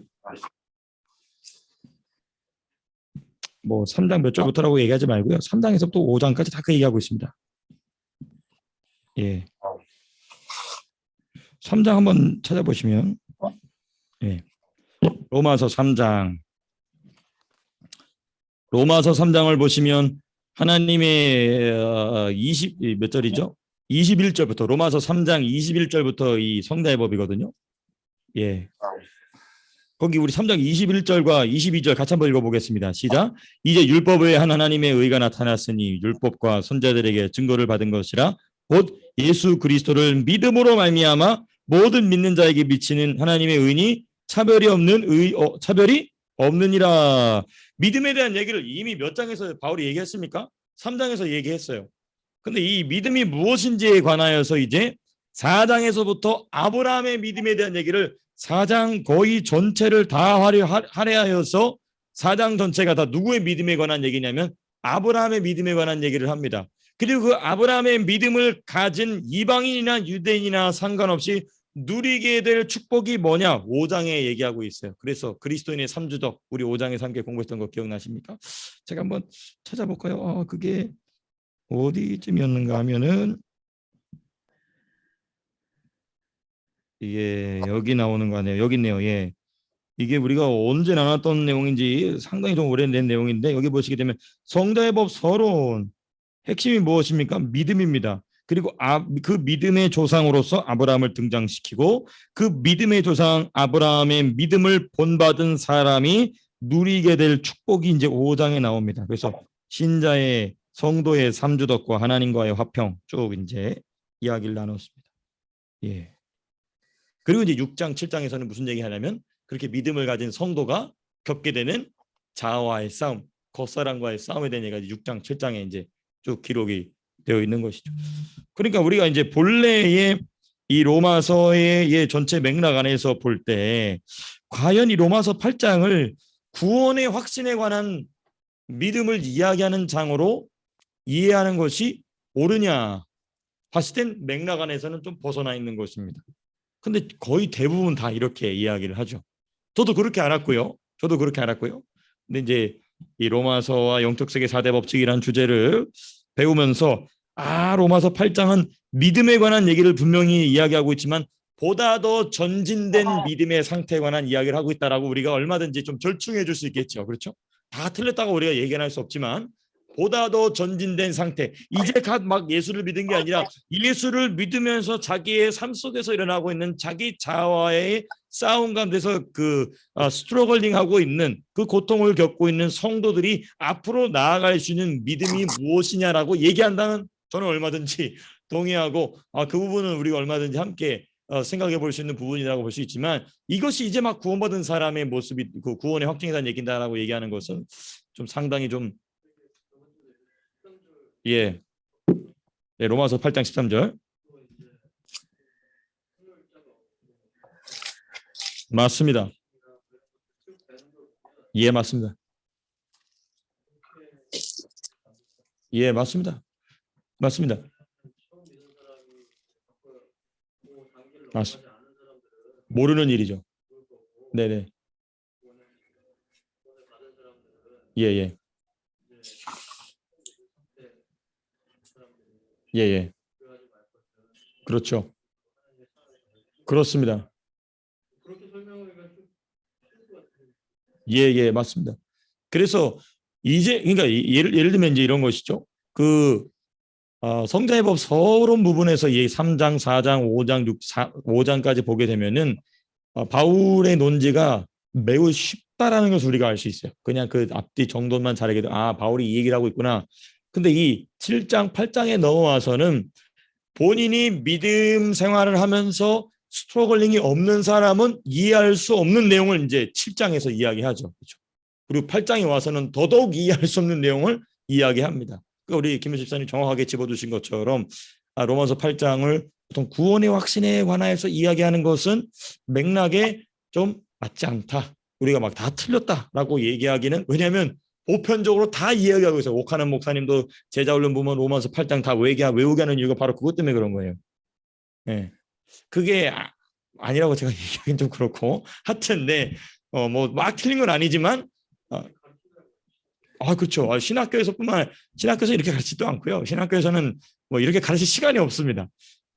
S1: 뭐 3장 몇 절부터라고 얘기하지 말고요. 3장에서부터 5장까지 다 그 얘기하고 있습니다. 예. 3장 한번 찾아보시면 예. 로마서 3장 로마서 3장을 보시면 하나님의 20 몇 절이죠? 21절부터 로마서 3장 21절부터 이 성자의 법이거든요. 예. 거기 우리 3장 21절과 22절 같이 한번 읽어보겠습니다. 시작. 이제 율법 외에 한 하나님의 의가 나타났으니 율법과 선자들에게 증거를 받은 것이라 곧 예수 그리스도를 믿음으로 말미암아 모든 믿는 자에게 미치는 하나님의 의니 차별이 없느니라. 믿음에 대한 얘기를 이미 몇 장에서 바울이 얘기했습니까? 3장에서 얘기했어요. 근데 이 믿음이 무엇인지에 관하여서 이제 4장에서부터 아브라함의 믿음에 대한 얘기를 4장 거의 전체를 다 할애하여서 4장 전체가 다 누구의 믿음에 관한 얘기냐면 아브라함의 믿음에 관한 얘기를 합니다. 그리고 그 아브라함의 믿음을 가진 이방인이나 유대인이나 상관없이 누리게 될 축복이 뭐냐? 5장에 얘기하고 있어요. 그래서 그리스도인의 3주덕 우리 5장에서 함께 공부했던 거 기억나십니까? 제가 한번 찾아볼까요? 그게 어디쯤이었는가 하면은 이게 여기 나오는 거 아니에요. 여기 있네요. 예. 이게 우리가 언제 나눴던 내용인지 상당히 좀 오래된 내용인데 여기 보시게 되면 성자의 법 서론 핵심이 무엇입니까? 믿음입니다. 그리고 그 믿음의 조상으로서 아브라함을 등장시키고 그 믿음의 조상 아브라함의 믿음을 본받은 사람이 누리게 될 축복이 이제 5장에 나옵니다. 그래서 신자의 성도의 삼주덕과 하나님과의 화평 쭉 이제 이야기를 나눴습니다. 예. 그리고 이제 6장, 7장에서는 무슨 얘기하냐면 그렇게 믿음을 가진 성도가 겪게 되는 자아와의 싸움, 겉사람과의 싸움에 대한 얘기가 6장, 7장에 이제 쭉 기록이 되어 있는 것이죠. 그러니까 우리가 이제 본래의 이 로마서의 전체 맥락 안에서 볼 때 과연 이 로마서 8장을 구원의 확신에 관한 믿음을 이야기하는 장으로 이해하는 것이 옳으냐 봤을 땐 맥락 안에서는 좀 벗어나 있는 것입니다. 근데 거의 대부분 다 이렇게 이야기를 하죠. 저도 그렇게 알았고요. 근데 이제 이 로마서와 영적 세계 4대 법칙이라는 주제를 배우면서 로마서 8장은 믿음에 관한 얘기를 분명히 이야기하고 있지만 보다 더 전진된 믿음의 상태에 관한 이야기를 하고 있다라고 우리가 얼마든지 좀 절충해 줄 수 있겠죠. 그렇죠? 다 틀렸다고 우리가 얘기할 수 없지만 보다 더 전진된 상태. 이제 막 예수를 믿은 게 아니라 예수를 믿으면서 자기의 삶 속에서 일어나고 있는 자기 자아와의 싸움 가운데서 그 스트러글링하고 있는 그 고통을 겪고 있는 성도들이 앞으로 나아갈 수 있는 믿음이 무엇이냐라고 얘기한다면 저는 얼마든지 동의하고 그 부분은 우리가 얼마든지 함께 생각해 볼 수 있는 부분이라고 볼 수 있지만 이것이 이제 막 구원받은 사람의 모습이 그 구원의 확증에 대한 얘기다라고 얘기하는 것은 좀 상당히 좀 예, 로마서 8장 13절 맞습니다. 예, 맞습니다. 예, 맞습니다. 맞습니다. 모르는 일이죠. 네네. 예예. 예예. 그렇죠. 그렇습니다. 예예, 맞습니다. 그래서 이제 그러니까 예를 들면 이제 이런 것이죠. 그 성자의 법 서론 부분에서 이 3장, 4장, 5장, 6, 5장까지 보게 되면은 바울의 논지가 매우 쉽다라는 것을 우리가 알 수 있어요. 그냥 그 앞뒤 정도만 잘 알게 되면 바울이 이 얘기를 하고 있구나. 근데 이 7장, 8장에 넘어와서는 본인이 믿음 생활을 하면서 스트러글링이 없는 사람은 이해할 수 없는 내용을 이제 7장에서 이야기하죠. 그렇죠? 그리고 8장에 와서는 더더욱 이해할 수 없는 내용을 이야기합니다. 그러니까 우리 김현 집사님 정확하게 집어주신 것처럼 로마서 8장을 보통 구원의 확신에 관하여서 이야기하는 것은 맥락에 좀 맞지 않다. 우리가 막 다 틀렸다라고 얘기하기는 왜냐하면 보편적으로 다 이야기하고 있어요. 옥하는 목사님도 제자 훈련 보면 로마서 8장 다 외우게 하는 이유가 바로 그것 때문에 그런 거예요. 네. 그게 아니라고 제가 얘기하기는 좀 그렇고 하여튼 뭐 막 틀린 건 아니지만 그렇죠. 신학교에서 이렇게 가르치지도 않고요. 신학교에서는 뭐 이렇게 가르칠 시간이 없습니다.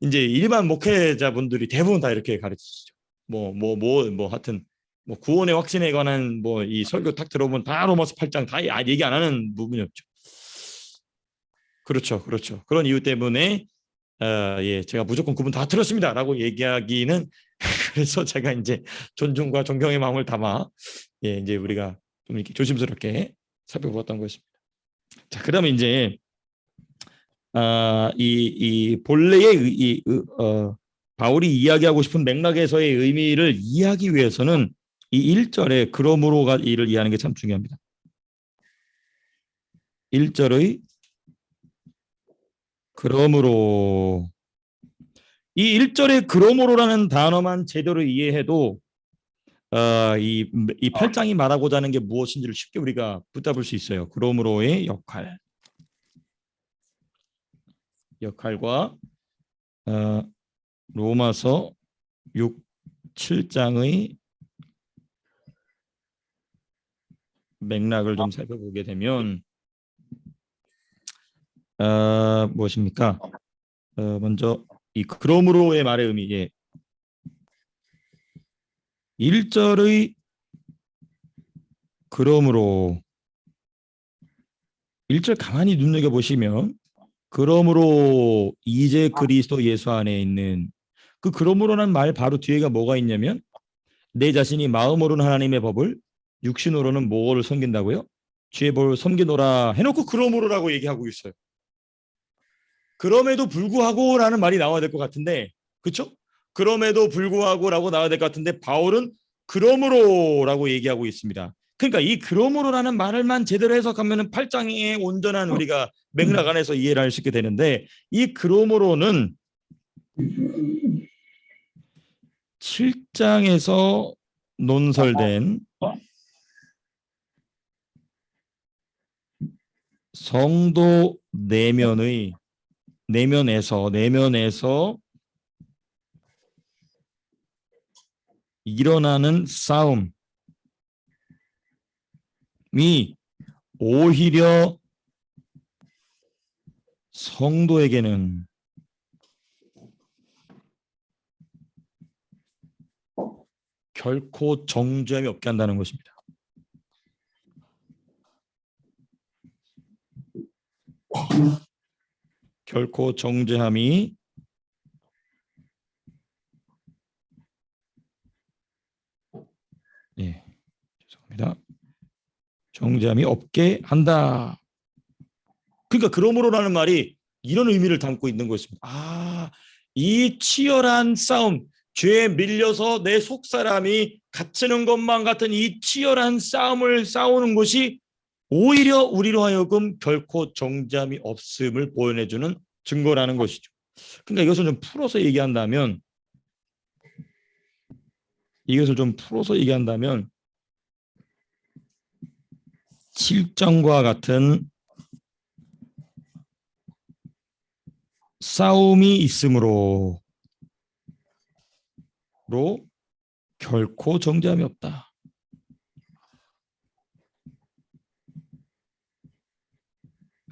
S1: 이제 일반 목회자분들이 대부분 다 이렇게 가르치시죠. 하여튼 뭐 구원의 확신에 관한 뭐 이 설교 딱 들어보면 다 로마서 8장 다 얘기 안 하는 부분이 없죠. 그렇죠, 그렇죠. 그런 이유 때문에 제가 무조건 그분 다 들었습니다라고 얘기하기는 그래서 제가 이제 존중과 존경의 마음을 담아 이제 우리가 좀 이렇게 조심스럽게 살펴보았던 것입니다. 자, 그다음에 이제 이 본래의 바울이 이야기하고 싶은 맥락에서의 의미를 이해하기 위해서는 이 1절에 그러므로가 이를 이해하는 게 참 중요합니다. 1절의 그러므로 이 1절의 그러므로라는 단어만 제대로 이해해도 이 8장이 말하고자 하는 게 무엇인지를 쉽게 우리가 붙잡을 수 있어요. 그러므로의 역할과 로마서 6, 7장의 맥락을 좀 살펴보게 되면 무엇입니까? 먼저 이 그러므로의 말의 의미, 1절의 그러므로 1절 가만히 눈여겨보시면 그러므로 이제 그리스도 예수 안에 있는 그 그러므로라는 말 바로 뒤에가 뭐가 있냐면 내 자신이 마음으로는 하나님의 법을 육신으로는 뭐를 섬긴다고요? 주의 법을 섬기노라 해놓고 그러므로라고 얘기하고 있어요. 그럼에도 불구하고라는 말이 나와야 될 것 같은데 그렇죠? 그럼에도 불구하고라고 나와야 될 것 같은데 바울은 그러므로라고 얘기하고 있습니다. 그러니까 이 그러므로라는 말을만 제대로 해석하면 8장의 온전한 우리가 맥락 안에서 이해를 할 수 있게 되는데 이 그러므로는 7장에서 논설된 성도 내면에서 일어나는 싸움이 오히려 성도에게는 결코 정죄함이 없게 한다는 것입니다. 결코 정죄함이 죄송합니다. 정죄함이 없게 한다. 그러니까 그러므로라는 말이 이런 의미를 담고 있는 것입니다. 이 치열한 싸움, 죄에 밀려서 내 속사람이 갇히는 것만 같은 이 치열한 싸움을 싸우는 것이 오히려 우리로 하여금 결코 정죄함이 없음을 보여내주는 증거라는 것이죠. 그러니까 이것을 좀 풀어서 얘기한다면 7장과 같은 싸움이 있으므로 결코 정죄함이 없다.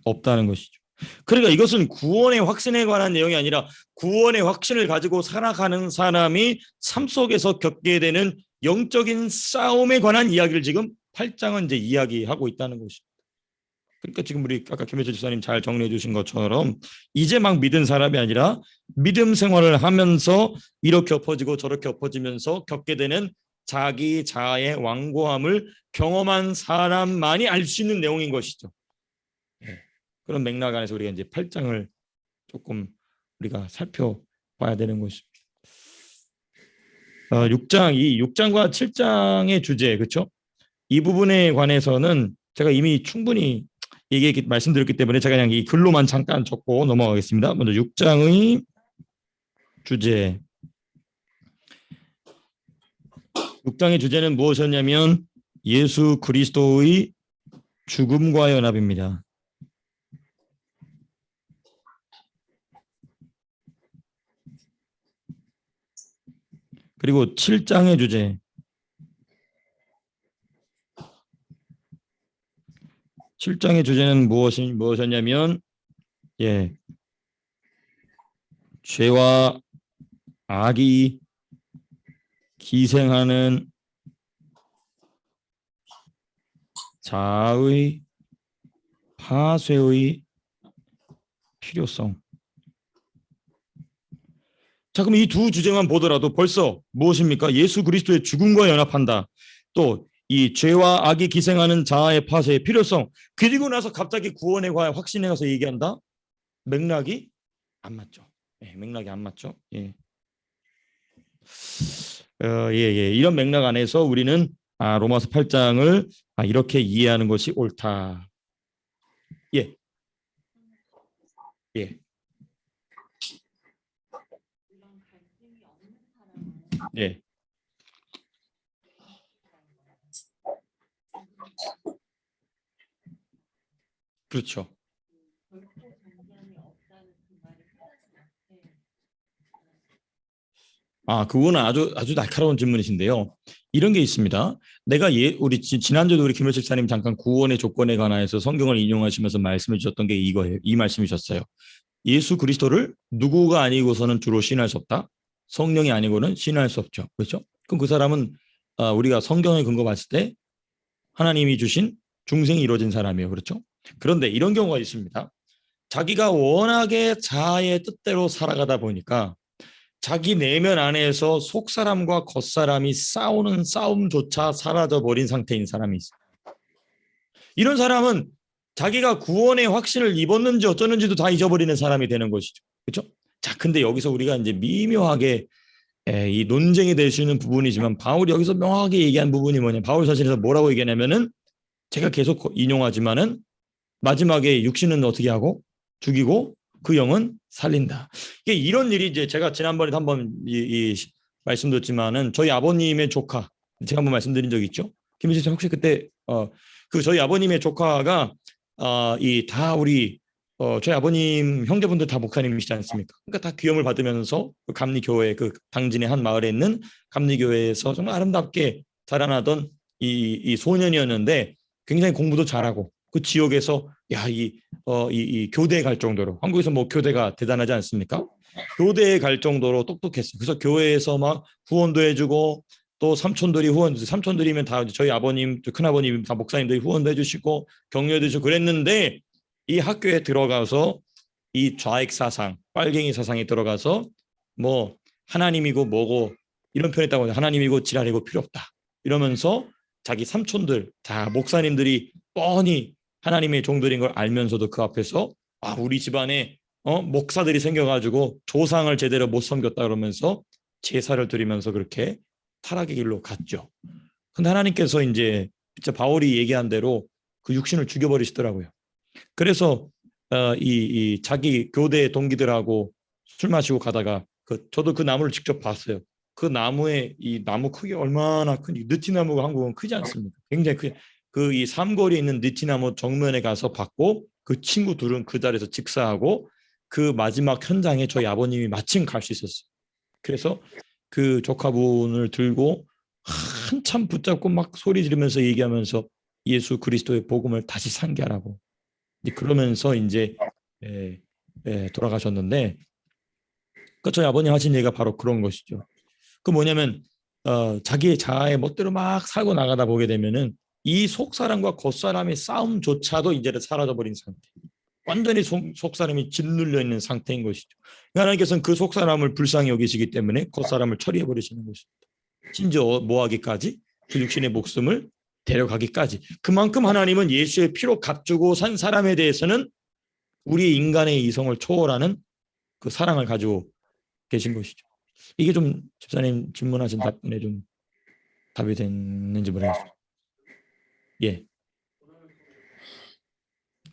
S1: 없다는 것이죠. 그러니까 이것은 구원의 확신에 관한 내용이 아니라 구원의 확신을 가지고 살아가는 사람이 삶 속에서 겪게 되는 영적인 싸움에 관한 이야기를 지금 8장은 이제 이야기하고 있다는 것이죠. 그러니까 지금 우리 아까 김혜철 지사님 잘 정리해 주신 것처럼 이제 막 믿은 사람이 아니라 믿음 생활을 하면서 이렇게 엎어지고 저렇게 엎어지면서 겪게 되는 자기 자아의 완고함을 경험한 사람만이 알 수 있는 내용인 것이죠. 그런 맥락 안에서 우리가 이제 8장을 조금 우리가 살펴봐야 되는 것입니다. 6장과 7장의 주제, 그렇죠? 이 부분에 관해서는 제가 이미 충분히 말씀드렸기 때문에 제가 그냥 이 글로만 잠깐 적고 넘어가겠습니다. 먼저 6장의 주제. 6장의 주제는 무엇이었냐면 예수 그리스도의 죽음과 연합입니다. 그리고 7장의 주제. 7장의 주제는 무엇이었냐면 죄와 악이 기생하는 자아의 파쇄의 필요성. 자, 그럼 이 두 주제만 보더라도 벌써 무엇입니까? 예수 그리스도의 죽음과 연합한다. 또 이 죄와 악이 기생하는 자아의 파쇄의 필요성. 그리고 나서 갑자기 구원에 관한 확신에 가서 얘기한다. 맥락이 안 맞죠. 맥락이 안 맞죠. 이런 맥락 안에서 우리는 로마서 8장을 이렇게 이해하는 것이 옳다. 예. 그렇죠. 그거는 아주 날카로운 질문이신데요. 이런 게 있습니다. 내가 우리 지난주도 우리 김효 집사님 잠깐 구원의 조건에 관해서 성경을 인용하시면서 말씀해 주셨던 게 이거예요. 이 말씀이셨어요. 예수 그리스도를 누구가 아니고서는 주로 신할 수 없다. 성령이 아니고는 신할 수 없죠. 그렇죠? 그럼 그 사람은 우리가 성경에 근거 봤을 때 하나님이 주신 중생이 이루어진 사람이에요. 그렇죠? 그런데 이런 경우가 있습니다. 자기가 워낙에 자아의 뜻대로 살아가다 보니까 자기 내면 안에서 속사람과 겉사람이 싸우는 싸움조차 사라져버린 상태인 사람이 있어요. 이런 사람은 자기가 구원의 확신을 입었는지 어쩌는지도 다 잊어버리는 사람이 되는 것이죠. 그렇죠? 자, 근데 여기서 우리가 이제 미묘하게 이 논쟁이 될 수 있는 부분이지만 바울이 여기서 명확하게 얘기한 부분이 뭐냐? 바울 사진에서 뭐라고 얘기하냐면은 제가 계속 인용하지만은 마지막에 육신은 어떻게 하고 죽이고 그 영은 살린다. 이게 이런 일이 이제 제가 지난번에 한번 말씀드렸지만은 저희 아버님의 조카 제가 한번 말씀드린 적 있죠. 김민식 씨 혹시 그때 그 저희 아버님의 조카가 다 우리 저희 아버님 형제분들 다 목사님이시지 않습니까? 그러니까 다 귀염을 받으면서 그 감리교회 그 당진의 한 마을에 있는 감리교회에서 정말 아름답게 자라나던 이 소년이었는데 굉장히 공부도 잘하고 그 지역에서 이 교대에 갈 정도로 한국에서 뭐 교대가 대단하지 않습니까? 교대에 갈 정도로 똑똑했어요. 그래서 교회에서 막 후원도 해주고 또 삼촌들이면 다 저희 아버님, 큰아버님 다 목사님들이 후원도 해주시고 격려해 주시고 그랬는데 이 학교에 들어가서 이 좌익 사상, 빨갱이 사상에 들어가서 뭐 하나님이고 뭐고 이런 표현했다고 하나님이고 지랄이고 필요 없다 이러면서 자기 삼촌들 다 목사님들이 뻔히 하나님의 종들인 걸 알면서도 그 앞에서 우리 집안에 목사들이 생겨가지고 조상을 제대로 못 섬겼다 그러면서 제사를 드리면서 그렇게 타락의 길로 갔죠. 근데 하나님께서 이제 진짜 바울이 얘기한 대로 그 육신을 죽여버리시더라고요. 그래서 이 자기 교대 동기들하고 술 마시고 가다가 저도 그 나무를 직접 봤어요. 그 나무의 이 나무 크기 얼마나 큰 느티나무가 한국은 크지 않습니까? 굉장히 크. 그 이 삼거리에 있는 느티나무 정면에 가서 봤고 그 친구 둘은 그 자리에서 직사하고 그 마지막 현장에 저희 아버님이 마침 갈 수 있었어요. 그래서 그 조카분을 들고 한참 붙잡고 막 소리 지르면서 얘기하면서 예수 그리스도의 복음을 다시 상기하라고. 그러면서 이제 돌아가셨는데 그 저희 아버님 하신 얘기가 바로 그런 것이죠. 그 뭐냐면 자기의 자아의 멋대로 막 살고 나가다 보게 되면은 이 속사람과 겉사람의 싸움조차도 이제는 사라져버린 상태. 완전히 속사람이 짓눌려 있는 상태인 것이죠. 하나님께서는 그 속사람을 불쌍히 여기시기 때문에 겉사람을 처리해버리시는 것입니다. 심지어 뭐하기까지? 그 육신의 목숨을 데려가기까지. 그만큼 하나님은 예수의 피로 값주고 산 사람에 대해서는 우리 인간의 이성을 초월하는 그 사랑을 가지고 계신 것이죠. 이게 좀 집사님 질문하신 답변에 좀 답이 됐는지 모르겠습니다.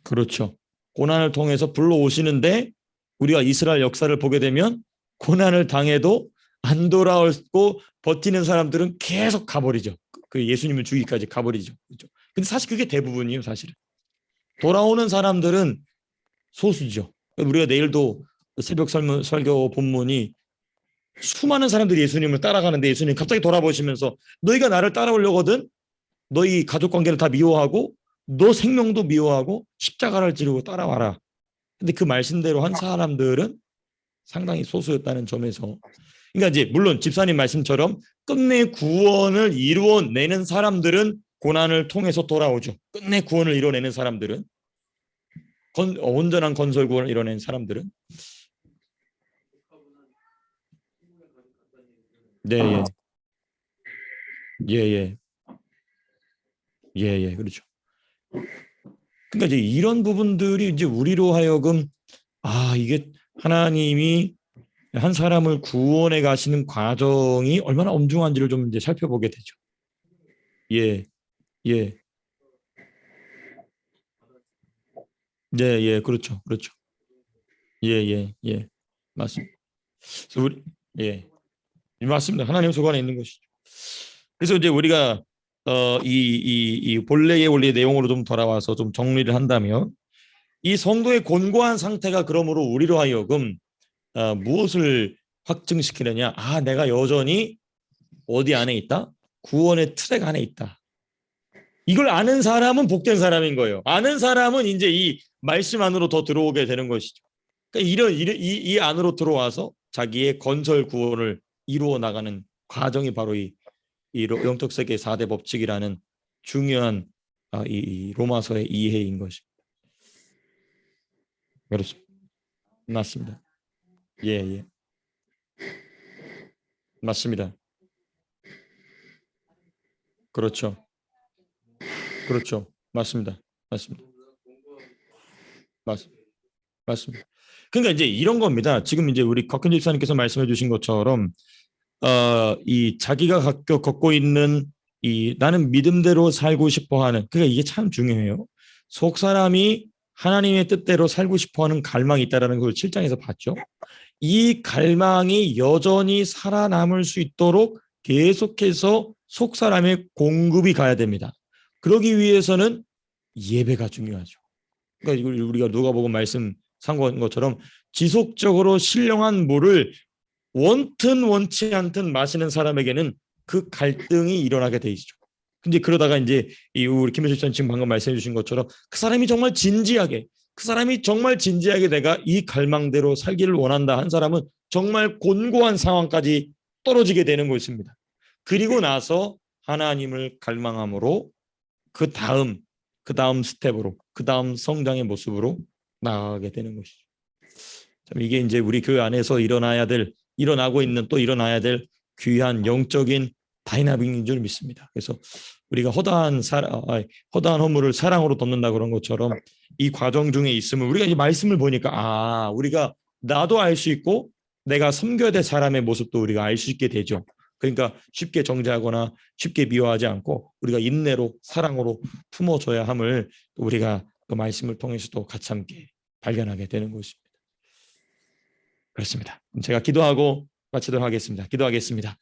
S1: 그렇죠. 고난을 통해서 불러오시는데 우리가 이스라엘 역사를 보게 되면 고난을 당해도 안 돌아오고 버티는 사람들은 계속 가버리죠. 그 예수님을 죽이기까지 가버리죠. 그렇죠. 근데 사실 그게 대부분이에요. 사실은 돌아오는 사람들은 소수죠. 우리가 내일도 새벽 설교 본문이 수많은 사람들이 예수님을 따라가는데 예수님 갑자기 돌아보시면서 너희가 나를 따라오려거든 너희 가족 관계를 다 미워하고 너 생명도 미워하고 십자가를 지르고 따라와라. 근데 그 말씀대로 한 사람들은 상당히 소수였다는 점에서 그러니까 이제 물론 집사님 말씀처럼 끝내 구원을 이루어내는 사람들은 고난을 통해서 돌아오죠. 끝내 구원을 이뤄내는 사람들은 온전한 건설 구원을 이뤄낸 사람들은 네, 예, 예, 예, 예, 그렇죠. 그러니까 이제 이런 부분들이 이제 우리로 하여금 이게 하나님이 한 사람을 구원해 가시는 과정이 얼마나 엄중한지를 좀 이제 살펴보게 되죠. 예, 예, 네, 예, 그렇죠, 그렇죠. 예, 예, 예, 맞습니다. 그래서 예, 맞습니다. 하나님 소관에 있는 것이죠. 그래서 이제 우리가 이 본래의 원리 내용으로 좀 돌아와서 좀 정리를 한다면 이 성도의 곤고한 상태가 그러므로 우리로 하여금 무엇을 확증시키느냐? 내가 여전히 어디 안에 있다? 구원의 트랙 안에 있다. 이걸 아는 사람은 복된 사람인 거예요. 아는 사람은 이제 이 말씀 안으로 더 들어오게 되는 것이죠. 그러니까 이 안으로 들어와서 자기의 건설 구원을 이루어 나가는 과정이 바로 이 영적 세계 4대 법칙이라는 중요한 이 로마서의 이해인 것입니다. 그렇습니다. 맞습니다. 예, 예. 맞습니다. 그렇죠. 그렇죠. 맞습니다. 맞습니다. 맞습니다. 맞습니다. 그러니까 이제 이런 겁니다. 지금 이제 우리 곽현 집사님께서 말씀해 주신 것처럼 이 자기가 갖고 있는 이 나는 믿음대로 살고 싶어 하는 그러니까 이게 참 중요해요. 속 사람이 하나님의 뜻대로 살고 싶어 하는 갈망이 있다라는 걸 7장에서 봤죠. 이 갈망이 여전히 살아남을 수 있도록 계속해서 속 사람의 공급이 가야 됩니다. 그러기 위해서는 예배가 중요하죠. 그러니까 우리가 누가복음 말씀 상고한 것처럼 지속적으로 신령한 물을 원튼 원치 않든 마시는 사람에게는 그 갈등이 일어나게 돼 있죠. 근데 그러다가 이제 우리 김효실 전 지금 방금 말씀해 주신 것처럼 그 사람이 정말 진지하게 내가 이 갈망대로 살기를 원한다 한 사람은 정말 곤고한 상황까지 떨어지게 되는 것입니다. 그리고 나서 하나님을 갈망함으로 그 다음 스텝으로 그 다음 성장의 모습으로 나아가게 되는 것이죠. 참 이게 이제 우리 교회 안에서 일어나고 있는 또 일어나야 될 귀한 영적인 다이나믹인 줄 믿습니다. 그래서 우리가 허다한 허물을 사랑으로 덮는다 그런 것처럼 이 과정 중에 있으면 우리가 이 말씀을 보니까 우리가 나도 알 수 있고 내가 섬겨야 될 사람의 모습도 우리가 알 수 있게 되죠. 그러니까 쉽게 정죄하거나 쉽게 미워하지 않고 우리가 인내로 사랑으로 품어줘야 함을 우리가 그 말씀을 통해서도 같이 함께 발견하게 되는 것입니다. 그렇습니다. 제가 기도하고 마치도록 하겠습니다. 기도하겠습니다.